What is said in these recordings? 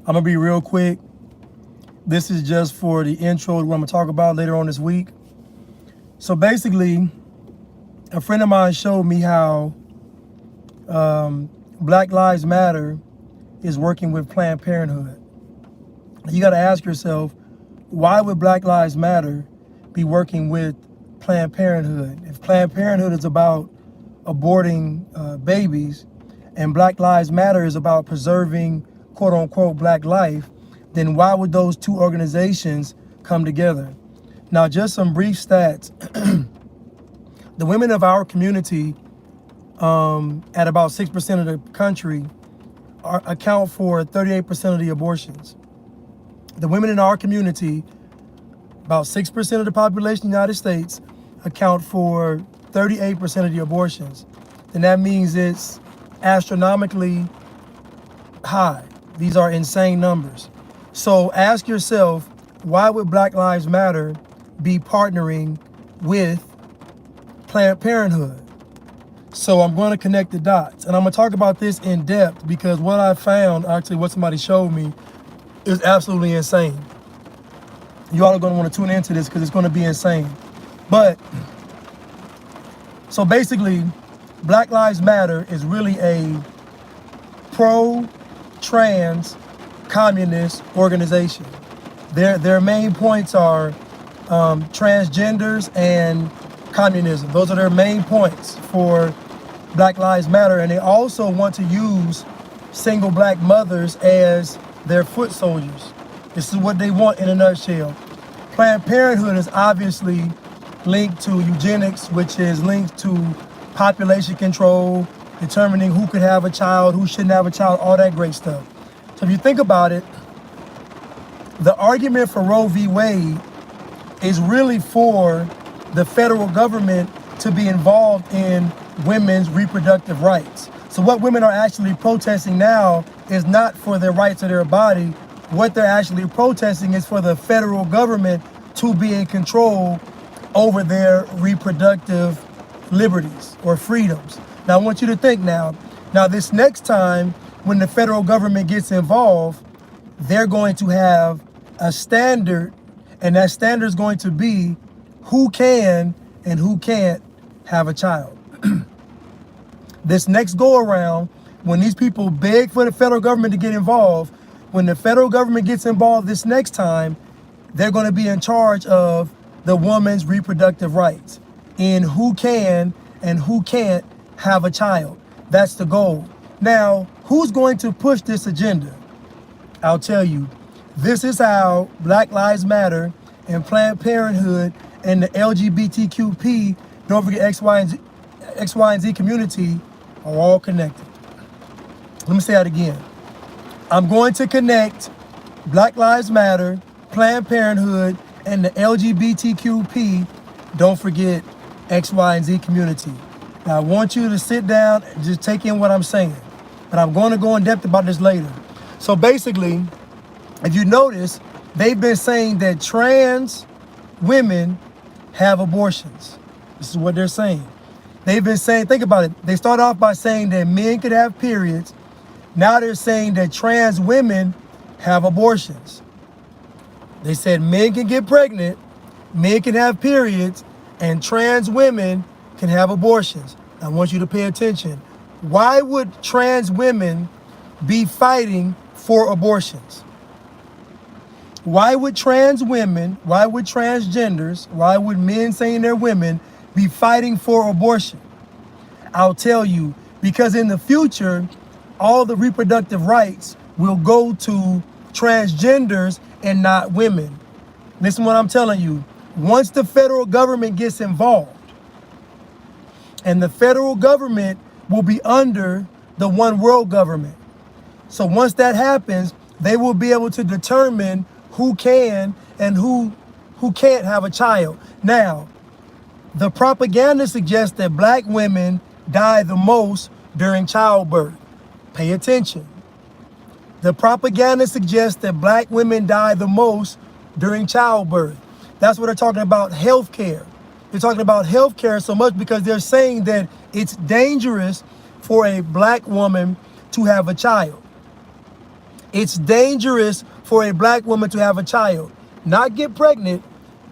I'm gonna be real quick. This is just for the intro to what I'm gonna talk about later on this week. So basically, a friend of mine showed me how Black Lives Matter is working with Planned Parenthood. You gotta ask yourself, why would Black Lives Matter be working with Planned Parenthood? If Planned Parenthood is about aborting babies and Black Lives Matter is about preserving quote unquote black life, then why would those two organizations come together? Now, just some brief stats. The women of our community, at about 6% of the country, account for 38% of the abortions. The women in our community, about 6% of the population of the United States, account for 38% of the abortions. And that means it's astronomically high. These are insane numbers. So ask yourself, why would Black Lives Matter be partnering with Planned Parenthood? So I'm going to connect the dots, and I'm going to talk about this in depth because what I found, actually what somebody showed me, is absolutely insane. You all are going to want to tune into this because it's going to be insane. But so basically, Black Lives Matter is really a pro-trans communist organization. Their main points are transgenders and communism. Those are their main points for Black Lives Matter. And they also want to use single black mothers as their foot soldiers. This is what they want in a nutshell. Planned Parenthood is obviously linked to eugenics, which is linked to population control, determining who could have a child, who shouldn't have a child, all that great stuff. So if you think about it, the argument for Roe v. Wade is really for the federal government to be involved in women's reproductive rights. So what women are actually protesting now is not for their rights of their body. What they're actually protesting is for the federal government to be in control over their reproductive liberties or freedoms. Now I want you to think now this next time when the federal government gets involved, they're going to have a standard, and that standard is going to be who can and who can't have a child. This next go around, when these people beg for the federal government to get involved, when the federal government gets involved this next time, they're going to be in charge of the woman's reproductive rights in who can and who can't have a child. That's the goal. Now, who's going to push this agenda? I'll tell you. This is how Black Lives Matter and Planned Parenthood and the LGBTQP, don't forget X, Y, and Z community, are all connected. Let me say that again. I'm going to connect Black Lives Matter, Planned Parenthood, and the LGBTQP, don't forget X, Y, and Z community. Now, I want you to sit down and just take in what I'm saying. But I'm going to go in depth about this later. So basically, if you notice, they've been saying that trans women have abortions. This is what they're saying. They've been saying, think about it. They start off by saying that men could have periods. Now they're saying that trans women have abortions. They said men can get pregnant, men can have periods, and trans women can have abortions. I want you to pay attention. Why would trans women be fighting for abortions? Why would trans women, why would transgenders, why would men saying they're women be fighting for abortion? I'll tell you, because in the future, all the reproductive rights will go to transgenders and not women. Listen to what I'm telling you. Once the federal government gets involved, and the federal government will be under the one world government. So once that happens, they will be able to determine who can and who can't have a child. Now, the propaganda suggests that black women die the most during childbirth. Pay attention. The propaganda suggests that black women die the most during childbirth. That's what they're talking about, healthcare. They're talking about healthcare so much because they're saying that it's dangerous for a black woman to have a child. It's dangerous for a black woman to have a child. Not get pregnant.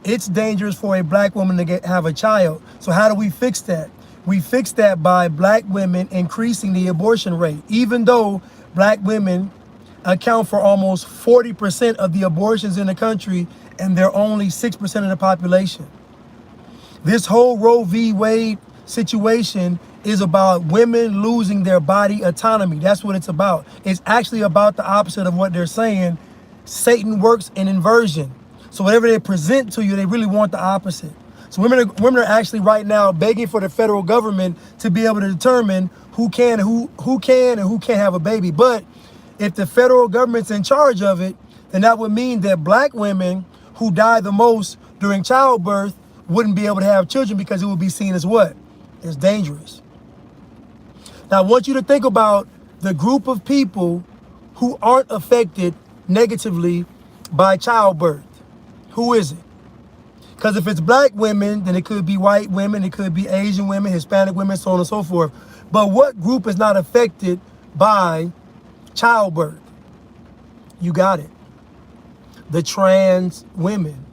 It's dangerous for a black woman to have a child. So how do we fix that? We fix that by black women increasing the abortion rate. Even though black women account for almost 40% of the abortions in the country, and they're only 6% of the population. This whole Roe v. Wade situation is about women losing their body autonomy. That's what it's about. It's actually about the opposite of what they're saying. Satan works in inversion. So whatever they present to you, they really want the opposite. So women are actually right now begging for the federal government to be able to determine who can and who can't have a baby. But if the federal government's in charge of it, then that would mean that black women who die the most during childbirth wouldn't be able to have children, because it would be seen as what? As dangerous. Now, I want you to think about the group of people who aren't affected negatively by childbirth. Who is it? Because if it's black women, then it could be white women, it could be Asian women, Hispanic women, so on and so forth. But what group is not affected by childbirth? You got it. The trans women.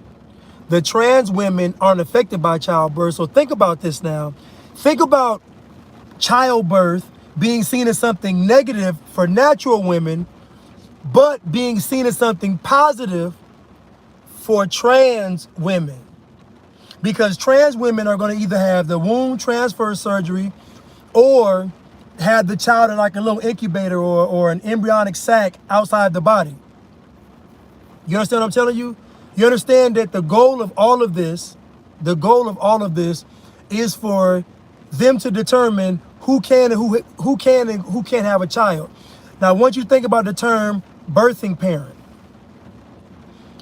The trans women aren't affected by childbirth. So think about this now. Think about childbirth being seen as something negative for natural women, but being seen as something positive for trans women. Because trans women are going to either have the womb transfer surgery or have the child in like a little incubator or an embryonic sac outside the body. You understand what I'm telling you? You understand that the goal of all of this is for them to determine who can and who can't have a child. Now, once you think about the term birthing parent,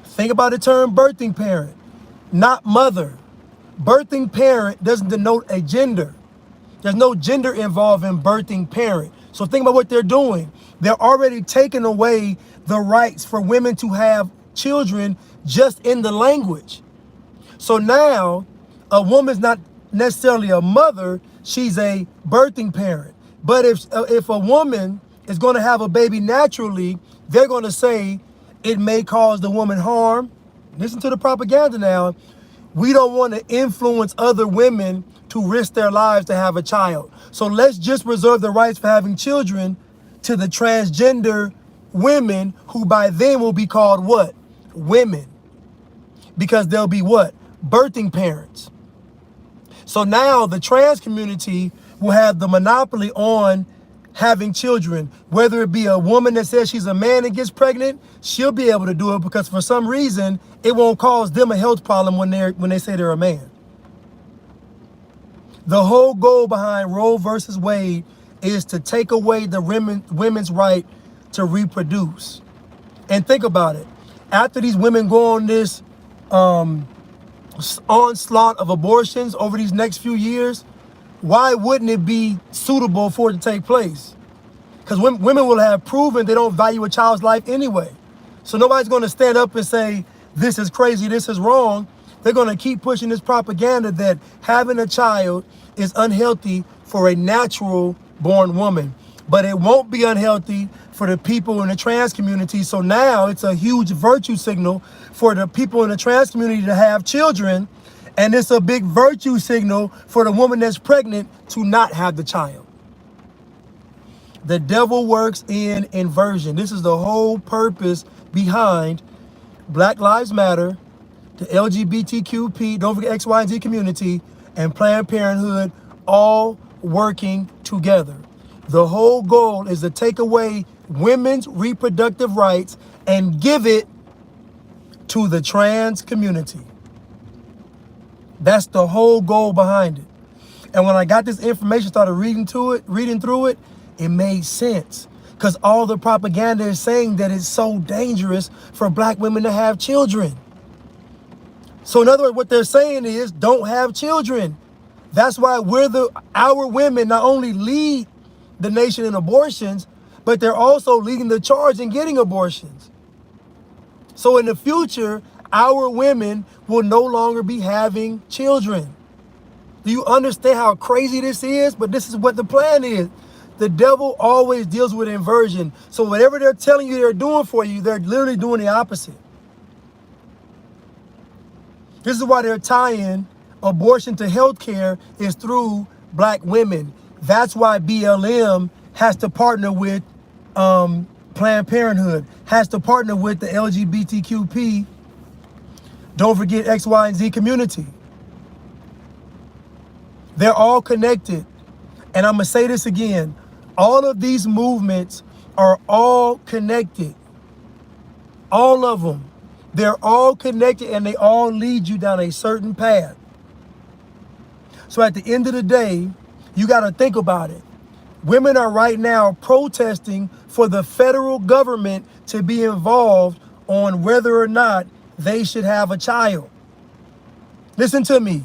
think about the term birthing parent, not mother. Birthing parent doesn't denote a gender. There's no gender involved in birthing parent. So think about what they're doing. They're already taking away the rights for women to have children just in the language. So now a woman's not necessarily a mother, she's a birthing parent. But if a woman is going to have a baby naturally, they're going to say it may cause the woman harm. Listen to the propaganda now. We don't want to influence other women to risk their lives to have a child. So let's just reserve the rights for having children to the transgender women, who by then will be called what? Women. Because they'll be what? Birthing parents. So now the trans community will have the monopoly on having children. Whether it be a woman that says she's a man and gets pregnant, she'll be able to do it, because for some reason it won't cause them a health problem when they say they're a man. The whole goal behind Roe versus Wade is to take away the women's right to reproduce. And think about it. After these women go on this onslaught of abortions over these next few years, why wouldn't it be suitable for it to take place? Because women will have proven they don't value a child's life anyway. So nobody's going to stand up and say, this is crazy, this is wrong. They're going to keep pushing this propaganda that having a child is unhealthy for a natural born woman. But it won't be unhealthy for the people in the trans community. So now it's a huge virtue signal for the people in the trans community to have children. And it's a big virtue signal for the woman that's pregnant to not have the child. The devil works in inversion. This is the whole purpose behind Black Lives Matter, the LGBTQP, don't forget X, Y, and Z community, and Planned Parenthood, all working together. The whole goal is to take away women's reproductive rights and give it to the trans community. That's the whole goal behind it. And when I got this information, started reading through it, it made sense. Because all the propaganda is saying that it's so dangerous for black women to have children. So in other words, what they're saying is, don't have children. That's why our women not only lead the nation in abortions, but they're also leading the charge in getting abortions. So in the future, our women will no longer be having children. Do you understand how crazy this is? But this is what the plan is. The devil always deals with inversion. So whatever they're telling you they're doing for you, they're literally doing the opposite. This is why they're tying abortion to healthcare is through black women. That's why BLM has to partner with Planned Parenthood, has to partner with the LGBTQP, don't forget X, Y, and Z community. They're all connected. And I'm going to say this again. All of these movements are all connected. All of them. They're all connected and they all lead you down a certain path. So at the end of the day, you got to think about it. Women are right now protesting for the federal government to be involved on whether or not they should have a child. Listen to me.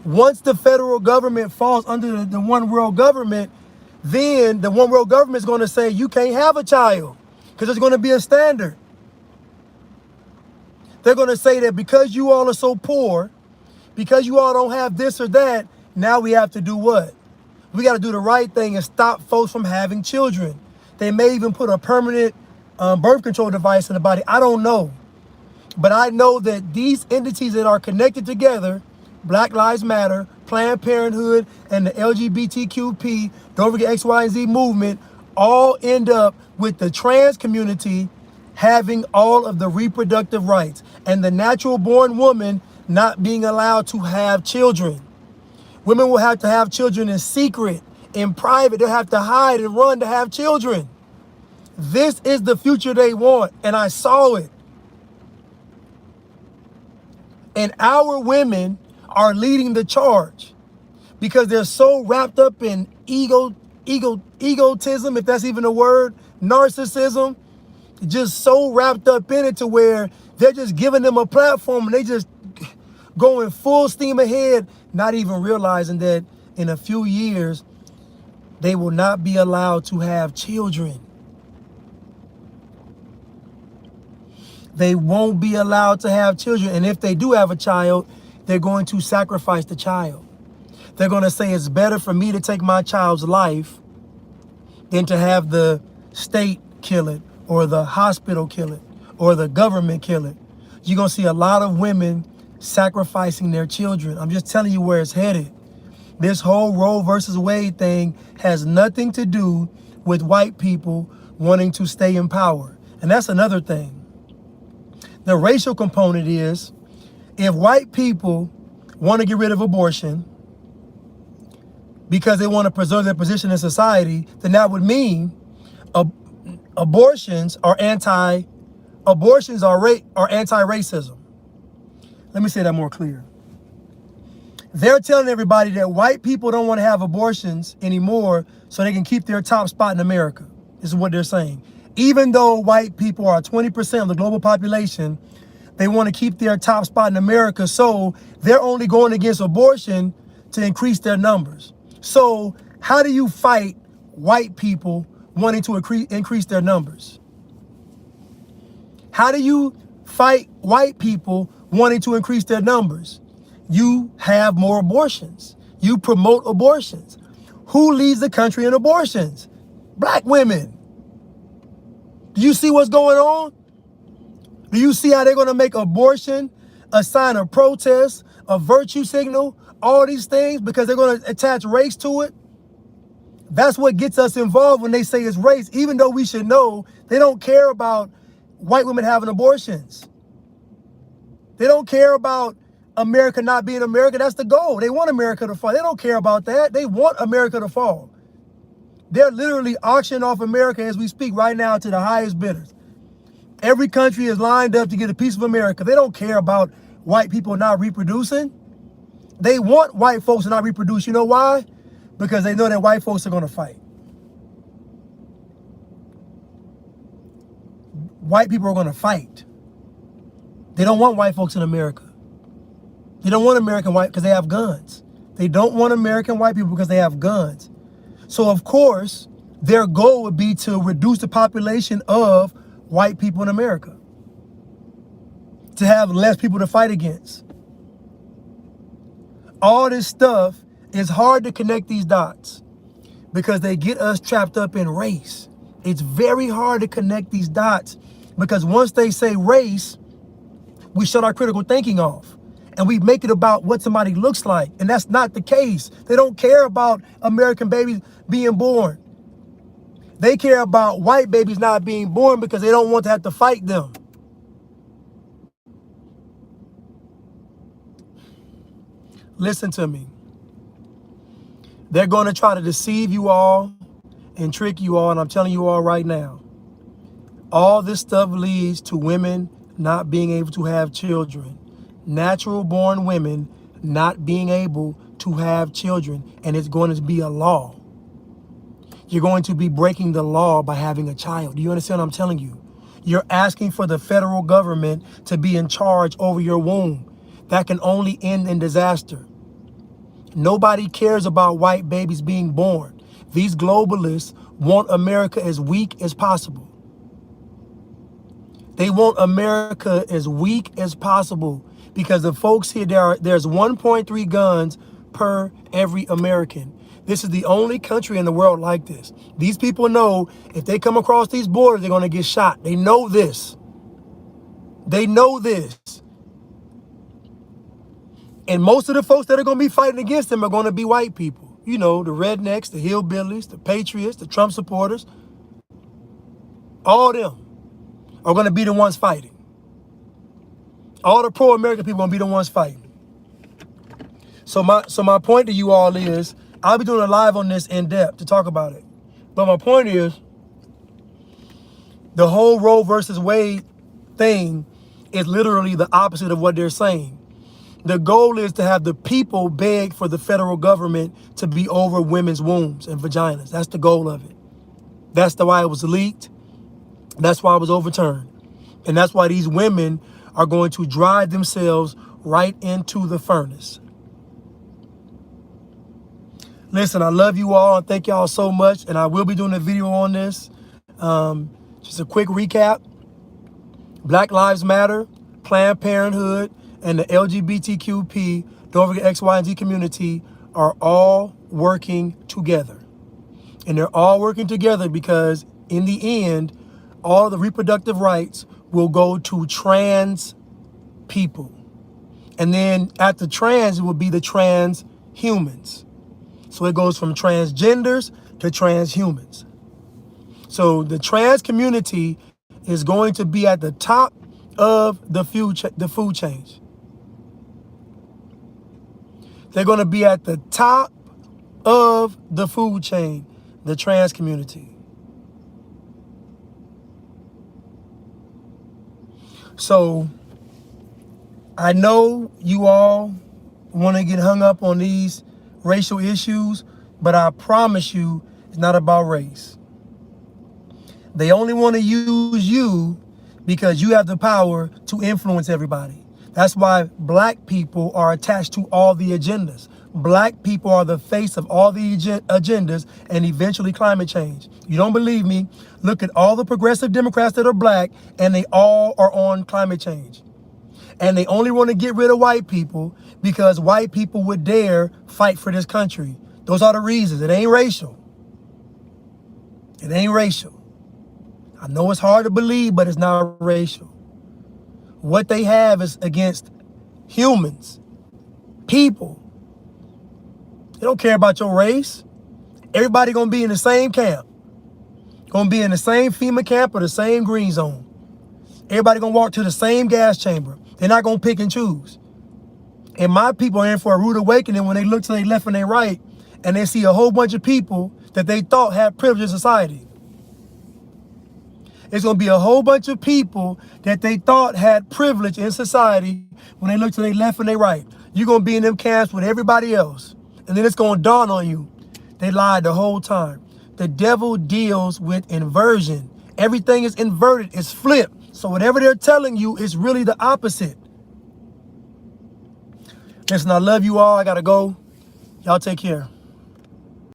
Once the federal government falls under the one world government, then the one world government is going to say you can't have a child because there's going to be a standard. They're going to say that because you all are so poor, because you all don't have this or that, now we have to do what? We got to do the right thing and stop folks from having children. They may even put a permanent birth control device in the body. I don't know. But I know that these entities that are connected together, Black Lives Matter, Planned Parenthood, and the LGBTQP, don't forget X, Y, and Z movement, all end up with the trans community having all of the reproductive rights and the natural born woman not being allowed to have children. Women will have to have children in secret, in private. They'll have to hide and run to have children. This is the future they want, and I saw it. And our women are leading the charge because they're so wrapped up in egotism, if that's even a word, narcissism, just so wrapped up in it to where they're just giving them a platform and they just going full steam ahead, not even realizing that in a few years, they will not be allowed to have children. They won't be allowed to have children. And if they do have a child, they're going to sacrifice the child. They're going to say it's better for me to take my child's life than to have the state kill it or the hospital kill it or the government kill it. You're going to see a lot of women sacrificing their children. I'm just telling you where it's headed. This whole Roe versus Wade thing has nothing to do with white people wanting to stay in power. And that's another thing. The racial component is, if white people want to get rid of abortion because they want to preserve their position in society, then that would mean abortions are anti-racism. Let me say that more clear. They're telling everybody that white people don't want to have abortions anymore so they can keep their top spot in America. This is what they're saying. Even though white people are 20% of the global population, they want to keep their top spot in America, so they're only going against abortion to increase their numbers. So how do you fight white people wanting to increase their numbers? How do you fight white people wanting to increase their numbers? You have more abortions. You promote abortions. Who leads the country in abortions? Black women. Do you see what's going on? Do you see how they're going to make abortion a sign of protest, a virtue signal, all these things because they're going to attach race to it? That's what gets us involved when they say it's race, even though we should know they don't care about white women having abortions. They don't care about America not being America. That's the goal. They want America to fall. They don't care about that. They want America to fall. They're literally auctioning off America as we speak right now to the highest bidders. Every country is lined up to get a piece of America. They don't care about white people not reproducing. They want white folks to not reproduce. You know why? Because they know that white folks are going to fight. White people are going to fight. They don't want white folks in America. They don't want American white because they have guns. They don't want American white people because they have guns. So, of course, their goal would be to reduce the population of white people in America, to have less people to fight against. All this stuff is hard to connect these dots because they get us trapped up in race. It's very hard to connect these dots because once they say race, we shut our critical thinking off and we make it about what somebody looks like. And that's not the case. They don't care about American babies being born. They care about white babies not being born because they don't want to have to fight them. Listen to me. They're going to try to deceive you all and trick you all. And I'm telling you all right now, all this stuff leads to women not being able to have children. Natural born women not being able to have children. And it's going to be a law. You're going to be breaking the law by having a child. Do you understand what I'm telling you? You're asking for the federal government to be in charge over your womb. That can only end in disaster. Nobody cares about white babies being born. These globalists want America as weak as possible. They want America as weak as possible because the folks here, there's 1.3 guns per every American. This is the only country in the world like this. These people know if they come across these borders, they're going to get shot. They know this. They know this. And most of the folks that are going to be fighting against them are going to be white people. You know, the rednecks, the hillbillies, the patriots, the Trump supporters. All of them are going to be the ones fighting. All the pro-American people are going to be the ones fighting. So my point to you all is, I'll be doing a live on this in depth to talk about it. But my point is, the whole Roe versus Wade thing is literally the opposite of what they're saying. The goal is to have the people beg for the federal government to be over women's wombs and vaginas. That's the goal of it. That's why it was leaked. That's why it was overturned. And that's why these women are going to drive themselves right into the furnace. Listen, I love you all and thank y'all so much. And I will be doing a video on this. Just a quick recap. Black Lives Matter, Planned Parenthood, and the LGBTQP, don't forget X, Y, and Z community are all working together. And they're all working together because in the end, all the reproductive rights will go to trans people. And then after trans, it will be the transhumans. So it goes from transgenders to transhumans. So the trans community is going to be at the top of the food chain. They're going to be at the top of the food chain, the trans community. So I know you all want to get hung up on these racial issues, but I promise you it's not about race. They only want to use you because you have the power to influence everybody. That's why black people are attached to all the agendas. Black people are the face of all the agendas and eventually climate change. You don't believe me? Look at all the progressive Democrats that are black and they all are on climate change. And they only want to get rid of white people because white people would dare fight for this country. Those are the reasons. It ain't racial. It ain't racial. I know it's hard to believe, but it's not racial. What they have is against humans, people. They don't care about your race. Everybody gonna be in the same camp. Gonna be in the same FEMA camp or the same green zone. Everybody gonna walk to the same gas chamber. They're not gonna pick and choose. And my people are in for a rude awakening when they look to their left and their right and they see a whole bunch of people that they thought had privilege in society. It's going to be a whole bunch of people that they thought had privilege in society when they look to their left and their right. You're going to be in them camps with everybody else. And then it's going to dawn on you. They lied the whole time. The devil deals with inversion. Everything is inverted. It's flipped. So whatever they're telling you is really the opposite. Listen, I love you all. I got to go. Y'all take care.